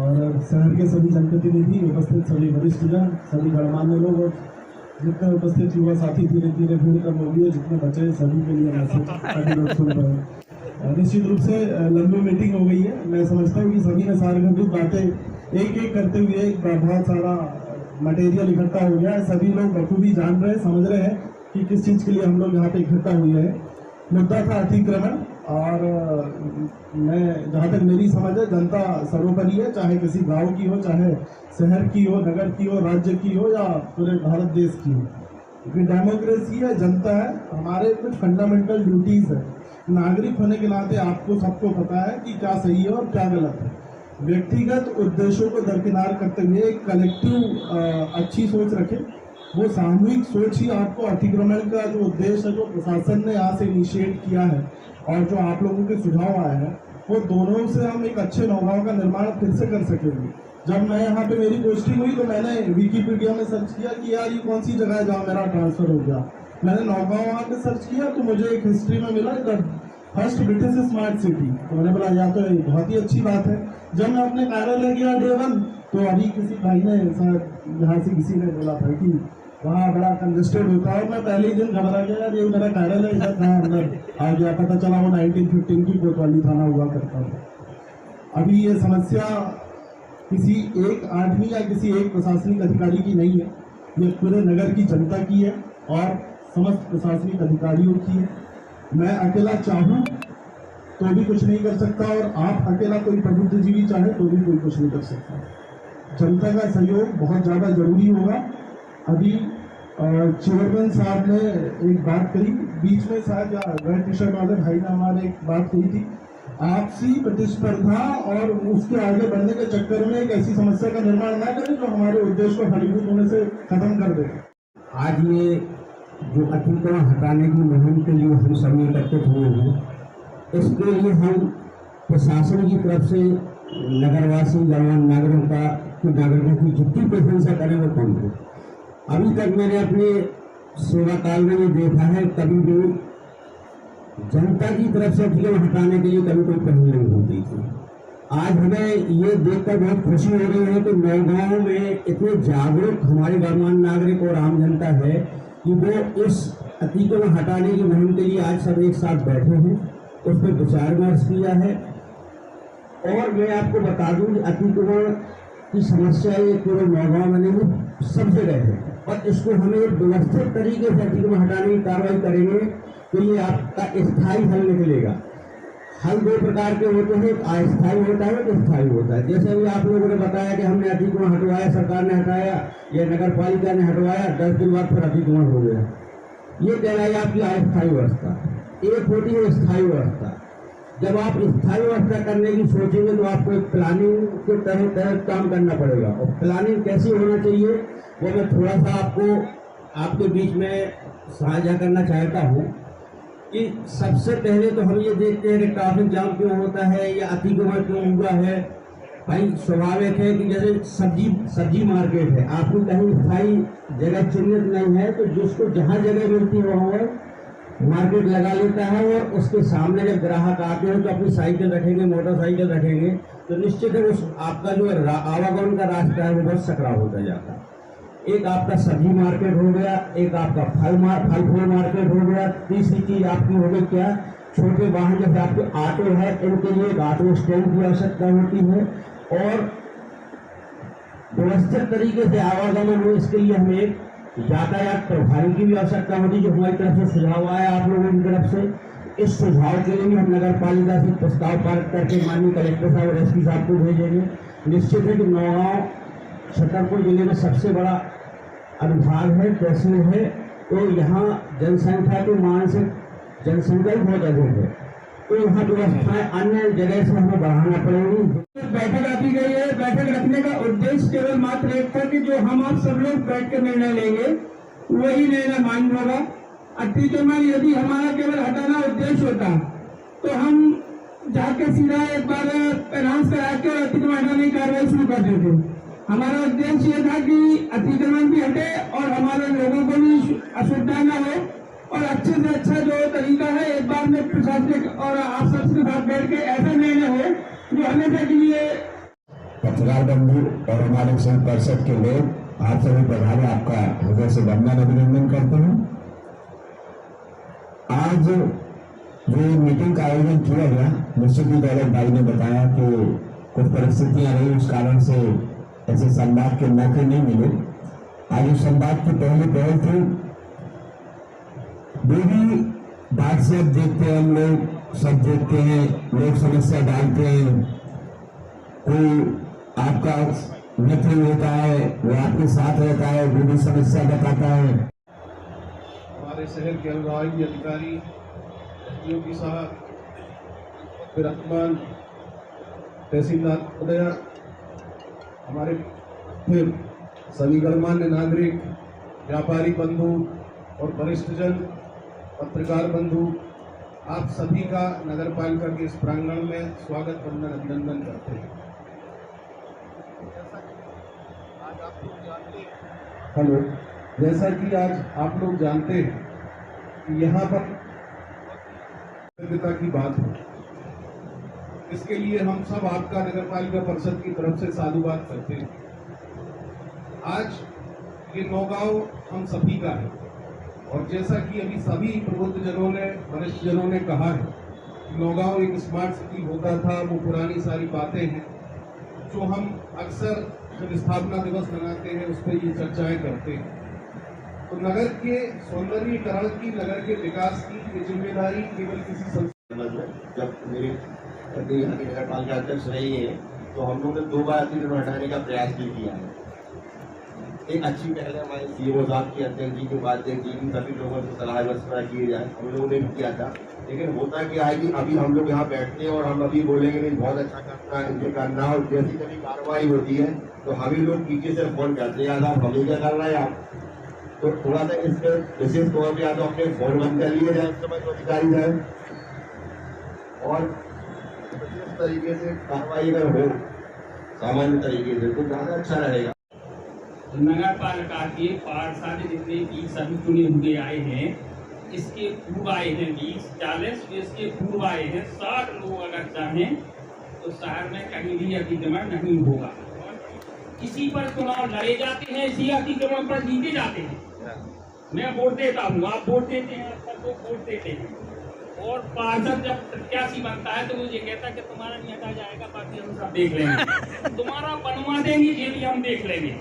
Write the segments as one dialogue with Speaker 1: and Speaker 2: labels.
Speaker 1: और शहर के सभी जनप्रतिनिधि, उपस्थित सभी वरिष्ठ जन, सभी गणमान्य लोग और जितने उपस्थित युवा साथी, धीरे धीरे भीड़ कम हो गई है, जितने बचे सभी के लिए मैसेज सभी लोग सुन रहे हैं। निश्चित रूप से लंबी मीटिंग हो गई है। मैं समझता हूँ कि सभी ने सार्वजनिक बातें एक एक करते हुए एक बहुत सारा मटेरियल इकट्ठा हो गया है। सभी लोग बखूबी जान रहे हैं, समझ रहे हैं कि किस चीज़ के लिए हम लोग यहाँ पे इकट्ठा हुए हैं। मुद्दा था अतिक्रमण, और मैं जहाँ तक मेरी समझ है, जनता सर्वोपरि है, चाहे किसी गांव की हो, चाहे शहर की हो, नगर की हो, राज्य की हो या पूरे भारत देश की हो। क्योंकि डेमोक्रेसी है, जनता है, हमारे कुछ फंडामेंटल ड्यूटीज है। नागरिक होने के नाते आपको सबको पता है कि क्या सही है और क्या गलत है। व्यक्तिगत उद्देश्यों को दरकिनार करते हुए एक कलेक्टिव अच्छी सोच रखें। वो सामूहिक सोच ही आपको अतिक्रमण का जो उद्देश्य है, जो प्रशासन ने यहाँ से इनिशिएट किया है और जो आप लोगों के सुझाव आए हैं, वो दोनों से हम एक अच्छे नौगांव का निर्माण फिर से कर सकेंगे। जब मैं यहाँ पे मेरी पोस्टिंग हुई तो मैंने विकिपीडिया में सर्च किया कि यार ये कौन सी जगह है जहाँ मेरा ट्रांसफर हो गया। मैंने नौगांव वहाँ पे सर्च किया तो मुझे एक हिस्ट्री में मिला फर्स्ट ब्रिटिश स्मार्ट सिटी। तो मैंने बोला या तो बहुत ही अच्छी बात है। जब मैं अपने कार्यालय गया डे 1, तो अभी किसी भाई ने यहाँ से किसी ने बोला था कि वहाँ बड़ा कंजेस्टेड होता है। और मैं पहले ही दिन घबरा गया, यार ये मेरा कार्यालय इधर कहाँ अंदर आ गया। पता चला वो 1915 की कोतवाली थाना हुआ करता था। अभी ये समस्या किसी एक आदमी या किसी एक प्रशासनिक अधिकारी की नहीं है, ये पूरे नगर की जनता की है और समस्त प्रशासनिक अधिकारियों की है। मैं अकेला चाहूँ तो भी कुछ नहीं कर सकता, और आप अकेला कोई प्रबुद्धजीवी चाहे तो भी कोई कुछ नहीं कर सकता। जनता का सहयोग बहुत ज़्यादा जरूरी होगा। अभी चेयरमैन साहब ने एक बात कही बीच में, शायद या रेड टी शर्ट वाले भाई ने हमारे एक बात कही थी, आपसी प्रतिस्पर्धा और उसके आगे बढ़ने के चक्कर में एक ऐसी समस्या का निर्माण ना करें जो हमारे उद्देश्य को फलीभूत होने से खत्म कर दे।
Speaker 2: आज ये जो अतिक्रमण हटाने की मुहिम के लिए हम सभी एकत्रित हुए हैं, इसके लिए हम प्रशासन की तरफ से नगरवासी नागरिकों की जितनी प्रशंसा करें वो कम है। अभी तक मैंने अपने सेवा काल में ये देखा है, कभी भी जनता की तरफ से अतिक्रमण हटाने के लिए कभी कोई पहल नहीं होती थी। आज हमें ये देखकर बहुत खुशी हो रही है कि नौगांव में इतने जागरूक हमारे गणमान्य नागरिक और आम जनता है कि वो इस अतिक्रमण हटाने की मुहिम के लिए आज सब एक साथ बैठे हैं, उस पर विचार विमर्श किया है। और मैं आपको बता दूं कि अतिक्रमण की समस्या ये केवल नौगांव में नहीं, सब जगह है, और इसको हमें व्यवस्थित तरीके से अतिक्रमण हटाने की कार्रवाई करेंगे तो ये आपका स्थायी हल निकलेगा। हल दो प्रकार के होते हैं, एक अस्थायी होता है, एक स्थायी होता है। जैसे अभी आप लोगों ने बताया कि हमने अतिक्रमण हटवाया, सरकार ने हटाया या नगर पालिका ने हटवाया, 10 दिन बाद फिर अतिक्रमण हो गया, ये कहलाई आपकी अस्थायी व्यवस्था। एक होती है स्थायी व्यवस्था। जब आप स्थायी व्यवस्था करने की सोचेंगे तो आपको एक प्लानिंग के तहत काम करना पड़ेगा। और प्लानिंग कैसी होना चाहिए वो मैं थोड़ा सा आपके बीच में साझा करना चाहता हूँ कि सबसे पहले तो हम ये देखते हैं कि ट्रैफिक जाम क्यों होता है या अतिक्रमण क्यों हुआ है। भाई स्वाभाविक है कि जैसे सब्जी मार्केट है, आपको कहीं स्थायी जगह चिन्हित नहीं है तो जिसको जहाँ जगह मिलती है वहाँ मार्केट लगा लेता है, और उसके सामने जब ग्राहक आते हैं तो अपनी साइकिल रखेंगे, मोटरसाइकिल रखेंगे, तो निश्चित है उस आपका जो आवागमन का रास्ता है वो बहुत सकरा होता जाता है। एक आपका सब्जी मार्केट हो गया, एक आपका फल फूल मार्केट हो गया, तीसरी चीज आपकी हो गई क्या, छोटे वाहन जैसे आपके ऑटो है, इनके लिए एक ऑटो स्टैंड की आवश्यकता होती है, और व्यवस्थित तरीके से आवागमन हो इसके लिए हमें एक यातायात प्रभारी की भी आवश्यकता होती है, जो हमारी तरफ से सुझाव आया आप लोगों की तरफ से। इस सुझाव के लिए हम नगर पालिका से प्रस्ताव पारित करके माननीय कलेक्टर साहब और एसपी साहब को भेजेंगे। निश्चित है कि नौगांव छतरपुर जिले में सबसे बड़ा अनुभाग है, तहसील है, तो यहाँ जनसंख्या के मान से जनसंख्या ही बहुत अधिक है, तो यहाँ व्यवस्थाएं अन्य जगह से हमें बढ़ाना पड़ेगी।
Speaker 3: बैठक रखी गई है। बैठक रखने का उद्देश्य केवल मात्र एक था कि जो हम आप सब लोग बैठ कर निर्णय लेंगे वही निर्णय मान्य होगा। अतिक्रमण यदि हमारा केवल हटाना उद्देश्य होता तो हम जाके सीधा एक बार अनाउंस करा के और अतिक्रमण हटाने की कार्रवाई शुरू कर देते। हमारा उद्देश्य ये था कि अतिक्रमण भी हटे और हमारे लोगों को भी असुविधा न हो, और अच्छे से अच्छा जो तरीका है एक बार में प्रशासनिक और आप सबके साथ बैठ के ऐसा निर्णय हो जो हमेशा के लिए
Speaker 2: पत्रकार बंधु और हमारे संघ परिषद के लोग, आप सभी प्रभारी आपका हृदय से वंदन अभिनंदन करते हैं। आज जो मीटिंग का आयोजन किया गया, निश्चित ही दौलत भाई ने बताया कि कुछ परिस्थितियां रही, उस कारण से ऐसे संवाद के मौके नहीं मिले। आज उस संवाद की पहली पहल थी, जो भी बात से अब देखते हैं, हम लोग सब देखते हैं, लोग समस्या डालते हैं, कोई आपका मित्र होता है, वो आपके साथ रहता है, वो भी समस्या बताता है।
Speaker 1: हमारे शहर के अनुभागी अधिकारी योगी साहब, फिर रकमान तहसीलदार महोदया, हमारे फिर सभी गणमान्य नागरिक, व्यापारी बंधु और वरिष्ठ जन, पत्रकार बंधु, आप सभी का नगर पालिका के इस प्रांगण में स्वागत वंदन अभिनंदन करते हैं। हेलो, जैसा कि आज आप लोग जानते हैं कि यहाँ पर की बात है, इसके लिए हम सब आपका नगर पालिका परिषद की तरफ से साधुवाद करते हैं। आज ये नौगांव हम सभी का है, और जैसा कि अभी सभी प्रबुद्ध जनों ने, वरिष्ठ जनों ने कहा है, नौगांव एक स्मार्ट सिटी होता था, वो पुरानी सारी बातें हैं जो हम अक्सर जब स्थापना दिवस मनाते हैं उस पर ये चर्चाएं करते हैं। तो नगर के सौंदर्यीकरण की, नगर के विकास की ये जिम्मेदारी केवल किसी
Speaker 4: जब मेरी पत्नी यहाँ की नगर पालिका अध्यक्ष रही है, तो हम लोगों ने 2 बार अतिक्रमण हटाने का प्रयास भी किया है। एक अच्छी पहले हमारे सीएमओ साहब के अध्यक्ष जी के उपाध्यक्ष जी सभी लोगों से सलाह मशवरा किए जाए, हम लोगों ने भी किया था। लेकिन होता क्या है कि अभी हम लोग यहाँ बैठते हैं और हम अभी बोलेंगे नहीं बहुत अच्छा करना है, इनके करना, और जैसी कभी कार्रवाई होती है तो हम ही लोग पीछे से फोन करते हैं, आप हमें क्या कर रहा है आप। तो थोड़ा सा इस पर विशेष तौर पर या तो अपने फोन बंद कर लिए जाए उस समय जो अधिकारी जाए, और इस तरीके से कार्रवाई अगर हो सामान्य तरीके से तो ज्यादा अच्छा रहेगा।
Speaker 3: नगर पालिका के पार्षद जितने भी सभी चुने हुए आए हैं, इसके पूर्व आए हैं 20-40, इसके पूर्व आए हैं 60 लोग अगर चाहें तो शहर में कहीं भी अतिक्रमण नहीं होगा। किसी पर चुनाव लड़े जाते हैं, इसी अतिक्रमण पर जीते जाते हैं। मैं वोट देता हूँ, आप वोट देते हैं, सब लोग वोट देते हैं, और पार्षद जब प्रत्याशी बनता है तो मुझे कहता है कि तुम्हारा नहीं हटा जाएगा, बाकी हम सब देख लेंगे, तुम्हारा बनवा देंगे, ये भी हम देख लेंगे।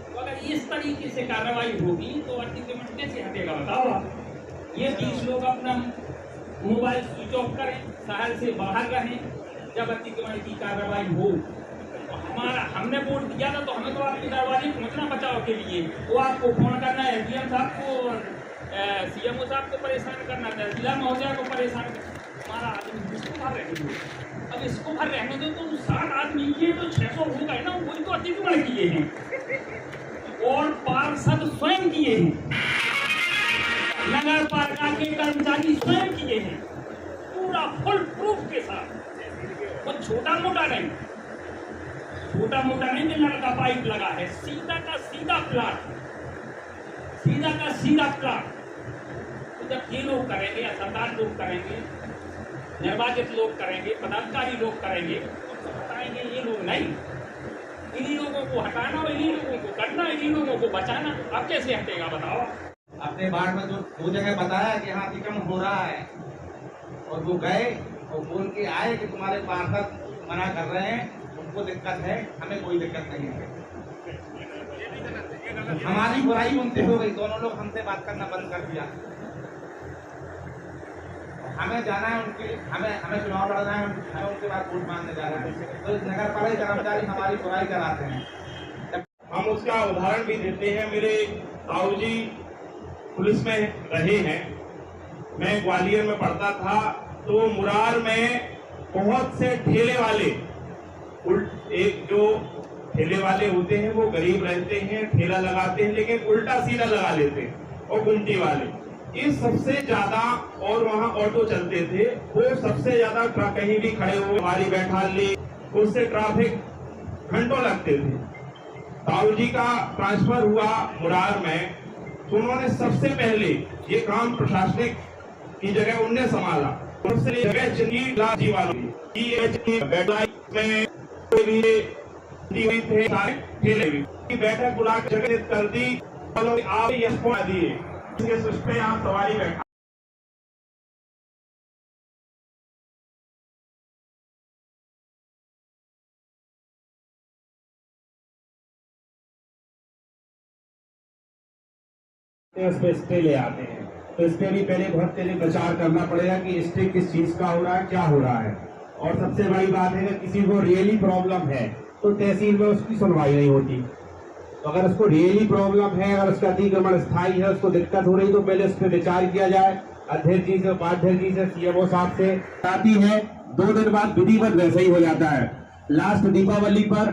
Speaker 3: तो अगर इस तरीके से कार्रवाई होगी तो अतिक्रमण कैसे हटेगा बताओ आप। ये 20 लोग अपना मोबाइल स्विच ऑफ करें, शहर से बाहर रहें जब अतिक्रमण की कार्रवाई हो। तो हमने वोट दिया था तो हमें तो आपके दरवाजे पहुंचना बचाव के लिए, वो आपको फोन करना है, एसडीएम साहब को, सीएमओ साहब को परेशान करना, तहसीलदार महोदया को परेशान करना। हमारा आदमी इसको भर रहने दो, अब इसको भर रहने दो तो 60 आदमी ये तो 600 हो गए ना, वही तो अतिक्रमण किए हैं और पार्षद स्वयं किए हैं, नगर पालिका के कर्मचारी स्वयं किए हैं, पूरा फुल प्रूफ के साथ। वो छोटा मोटा नहीं, छोटा मोटा नहीं कि लड़का पाइप लगा है, सीधा का सीधा प्लाट, सीधा का सीधा प्लाट। तो जब ये लोग करेंगे, असरदार लोग करेंगे, निर्वाचित लोग करेंगे, पदाधिकारी लोग करेंगे, तो बताएंगे ये लोग नहीं, इन्हीं लोगों को हटाना और इन्हीं लोगों को करना, इन्हीं लोगों को बचाना। अब कैसे हटेगा बताओ।
Speaker 4: अपने वार्ड में जो 2 जगह बताया कि यहाँ अतिक्रमण हो रहा है, और वो गए और बोल के आए कि तुम्हारे पार्षद मना कर रहे हैं, उनको दिक्कत है, हमें कोई दिक्कत नहीं है। हमारी बुराई उनसे हो गई, दोनों लोग हमसे बात करना बंद कर दिया। हमें जाना है उनके, हमें चुनाव लड़ना है, हमें उनके बाद वोट मांगने जाना है, तो नगर पालिका कर्मचारी हमारी बुराई कराते हैं।
Speaker 5: हम उसका उदाहरण भी देते हैं। मेरे ताऊ जी पुलिस में रहे हैं, मैं ग्वालियर में पढ़ता था, तो मुरार में बहुत से ठेले वाले, एक जो ठेले वाले होते हैं वो गरीब रहते हैं, ठेला लगाते हैं लेकिन उल्टा सीधा लगा लेते हैं, और गुमटी वाले ये सबसे ज्यादा, और वहाँ ऑटो चलते थे, वो सबसे ज्यादा कहीं भी खड़े हो, हमारी बैठा ली, उससे ट्रैफिक घंटों लगते थे। ताऊ जी का ट्रांसफर हुआ मुरार में, तो उन्होंने सबसे पहले ये काम प्रशासनिक की जगह उनने संभाला। सबसे जगह चंगी जीवानों में कोई भी हुई थे, सारे ठेले भी बैठक बुला के जगह कर दी। चलो आप यस को दिए, इसके उस पे आप सवारी बैठा।
Speaker 6: उस पे स्टे ले आते हैं, तो इसके भी पहले बहुत पहले प्रचार करना पड़ेगा कि स्टे किस चीज का हो रहा है, क्या हो रहा है। और सबसे बड़ी बात है कि किसी को रियली प्रॉब्लम है तो तहसील में उसकी सुनवाई नहीं होती। तो अगर उसको रियली प्रॉब्लम है, अगर उसका अतिक्रमण स्थायी है, उसको दिक्कत हो रही, तो पहले उस पर विचार किया जाए अध्यक्ष जी से, उपाध्यक्ष जी से, सीएमओ साहब से। आती है 2 दिन बाद विधिवत वैसे ही हो जाता है। लास्ट दीपावली पर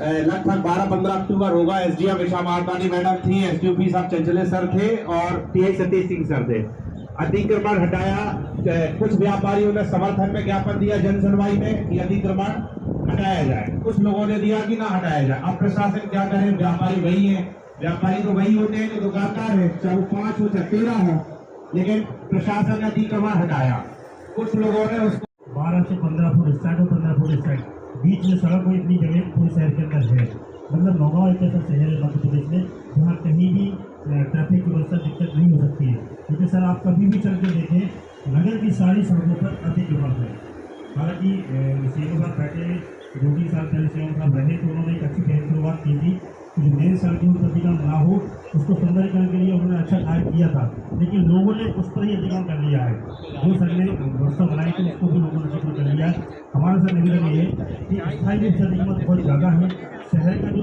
Speaker 6: लगभग 12-15 अक्टूबर होगा, एसडीएम ईशा मारतानी मैडम थी, एसडीओपी साहब चंचले सर थे और टीआई सतीश सिंह सर थे। अतिक्रमण हटाया, कुछ व्यापारियों ने समर्थन में ज्ञापन दिया जन सुनवाई में कि अतिक्रमण हटाया जाए, कुछ लोगों ने दिया कि ना हटाया जाए। अब प्रशासन क्या करे, व्यापारी वही है, व्यापारी तो वही होते हैं जो दुकानदार है, चाहे वो 5 हो चाहे 13 हो, लेकिन प्रशासन ने अतिक्रमण हटाया। कुछ लोगों ने उसको
Speaker 7: 12 से 15 फुट इस साइड और 15 फुट इस साइड, बीच में सड़क को इतनी जगह पूरे शहर के अंदर है। मतलब नौगांव एक ऐसा शहर है मध्य प्रदेश में जहाँ कहीं भी ट्रैफिक की व्यवस्था दिक्कत नहीं हो सकती है, क्योंकि सर आप कभी भी चल के देखें नगर की सारी सड़कों पर अतिक्रमण है। हालांकि सीएम साहब बैठे 2-3 साल पहले सीएम साहब रहे तो उन्होंने एक अच्छी पहल शुरुआत की थी कि जो मेन सड़कों पर अतिक्रमण ना हो उसको सुंदरीकरण के लिए उन्होंने अच्छा कार्य किया था, लेकिन लोगों ने उस पर ही अधिकार कर लिया है। जो सर ने व्यवस्था बनाई थी उसको भी लोगों ने अधिकार कर लिया है। हमारा सर निवेदन ये है कि स्थायी रूप से अधिकार बहुत ज़्यादा है। शहर का जो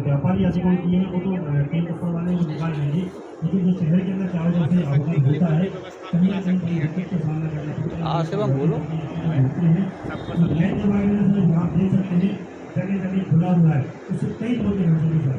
Speaker 7: व्यापारी अधिकार किए हैं वो तो केंद्र ऊपर वाले वो निकाल लेंगे, लेकिन जो शहर के अंदर चारों तरफ से अवगत होता है कहीं ना कहीं दिक्कत का सामना करना पड़ता है। आप देख सकते हैं जगह जगह खुला हुआ है, उससे कई तरह के सर